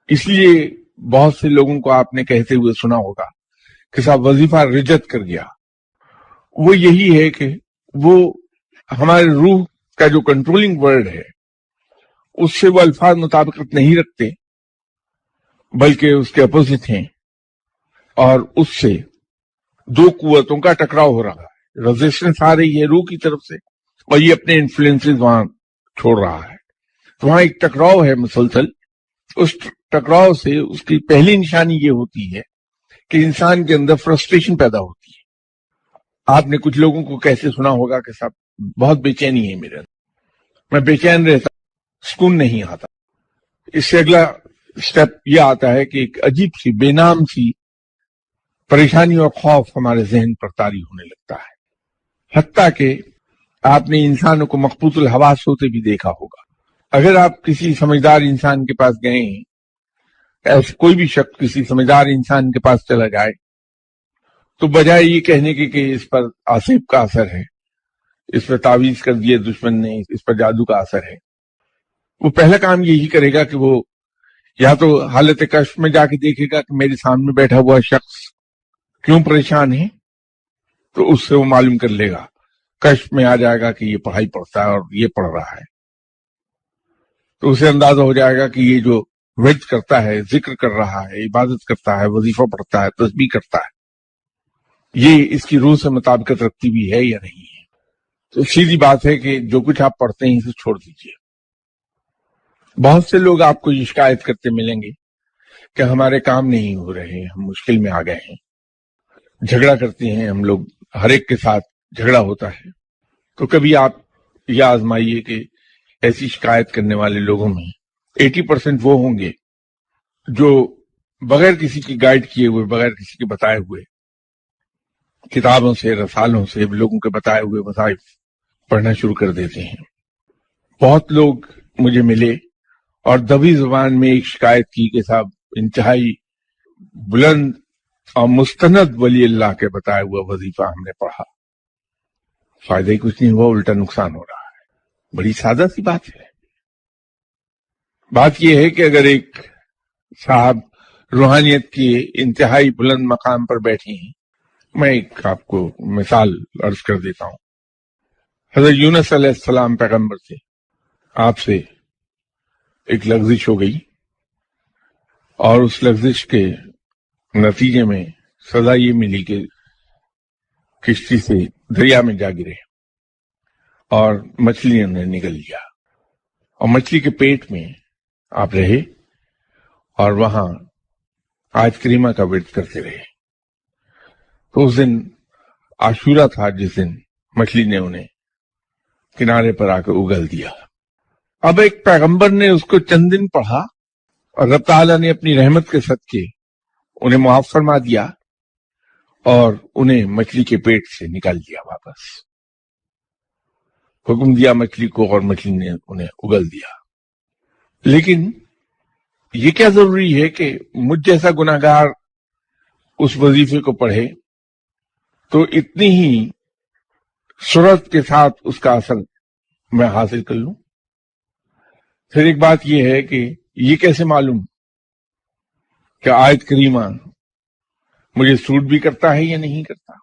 اس لیے بہت سے لوگوں کو آپ نے کہتے ہوئے سنا ہوگا کہ صاحب وظیفہ رجت کر گیا. وہ یہی ہے کہ وہ ہمارے روح کا جو کنٹرولنگ ورڈ ہے اس سے وہ الفاظ مطابقت نہیں رکھتے بلکہ اس کے اپوزٹ ہیں، اور اس سے دو قوتوں کا ٹکراؤ ہو رہا ہے. ریزسٹنس آ رہی ہے روح کی طرف سے اور یہ اپنے انفلوئنسز وہاں چھوڑ رہا ہے. تو وہاں ایک ٹکراؤ ہے مسلسل. اس ٹکراؤ سے اس کی پہلی نشانی یہ ہوتی ہے کہ انسان کے اندر فرسٹریشن پیدا ہوتی ہے. آپ نے کچھ لوگوں کو کیسے سنا ہوگا کہ صاحب بہت بے چینی ہے میرے اندر، میں بے چین رہتا، سکون نہیں آتا. اس سے اگلا اسٹیپ یہ آتا ہے کہ ایک عجیب سی بے نام سی پریشانی اور خوف ہمارے ذہن پر طاری ہونے لگتا ہے. حتیٰ کہ آپ نے انسانوں کو مقبوض الحواس ہوتے بھی دیکھا ہوگا. اگر آپ کسی سمجھدار انسان کے پاس گئے ہیں، ایسے کوئی بھی شخص کسی سمجھدار انسان کے پاس چلا جائے تو بجائے یہ کہنے کے کہ اس پر آصف کا اثر ہے، اس پر تعویذ کر دیے دشمن نے، اس پر جادو کا اثر ہے، وہ پہلا کام یہی کرے گا کہ وہ یا تو حالت کشف میں جا کے دیکھے گا کہ میرے سامنے بیٹھا ہوا شخص کیوں پریشان ہے، تو اس سے وہ معلوم کر لے گا. کشف میں آ جائے گا کہ یہ پڑھائی پڑھتا ہے اور یہ پڑھ رہا ہے، تو اسے اندازہ ہو جائے گا کہ یہ جو ورد کرتا ہے، ذکر کر رہا ہے، عبادت کرتا ہے، وظیفہ پڑھتا ہے، تسبیح کرتا ہے، یہ اس کی روح سے مطابقت رکھتی بھی ہے یا نہیں ہے. تو سیدھی بات ہے کہ جو کچھ آپ پڑھتے ہیں اسے چھوڑ دیجیے. بہت سے لوگ آپ کو یہ شکایت کرتے ملیں گے کہ ہمارے کام نہیں ہو رہے، ہم مشکل میں آ گئے ہیں، جھگڑا کرتے ہیں ہم لوگ، ہر ایک کے ساتھ جھگڑا ہوتا ہے. تو کبھی آپ یہ آزمائیے کہ ایسی شکایت کرنے والے لوگوں میں 80% وہ ہوں گے جو بغیر کسی کی گائیڈ کیے ہوئے، بغیر کسی کے بتائے ہوئے، کتابوں سے، رسالوں سے، لوگوں کے بتائے ہوئے وظائف پڑھنا شروع کر دیتے ہیں. بہت لوگ مجھے ملے اور دبی زبان میں ایک شکایت کی کہ صاحب انتہائی بلند اور مستند ولی اللہ کے بتائے ہوا وظیفہ ہم نے پڑھا، فائدہ ہی کچھ نہیں ہوا، الٹا نقصان ہو رہا ہے. بڑی سادہ سی بات ہے. بات یہ ہے کہ اگر ایک صاحب روحانیت کے انتہائی بلند مقام پر بیٹھے ہیں، میں ایک آپ کو مثال عرض کر دیتا ہوں. حضرت یونس علیہ السلام پیغمبر تھے، آپ سے ایک لغزش ہو گئی اور اس لغزش کے نتیجے میں سزا یہ ملی کہ کشتی سے دریا میں جا گرے اور مچھلی نے نگل لیا، اور مچھلی کے پیٹ میں آپ رہے اور وہاں آیت کریمہ کا ورد کرتے رہے. تو اس دن عاشورہ تھا جس دن مچھلی نے انہیں کنارے پر آ کے اگل دیا. اب ایک پیغمبر نے اس کو چند دن پڑھا اور رب تعالیٰ نے اپنی رحمت کے صدقے انہیں معاف فرما دیا اور انہیں مچھلی کے پیٹ سے نکال دیا واپس. حکم دیا مچھلی کو اور مچھلی نے انہیں اگل دیا. لیکن یہ کیا ضروری ہے کہ مجھ جیسا گناہگار اس وظیفے کو پڑھے تو اتنی ہی سرعت کے ساتھ اس کا اثر میں حاصل کر لوں؟ پھر ایک بات یہ ہے کہ یہ کیسے معلوم کہ آیت کریمہ مجھے سوٹ بھی کرتا ہے یا نہیں کرتا؟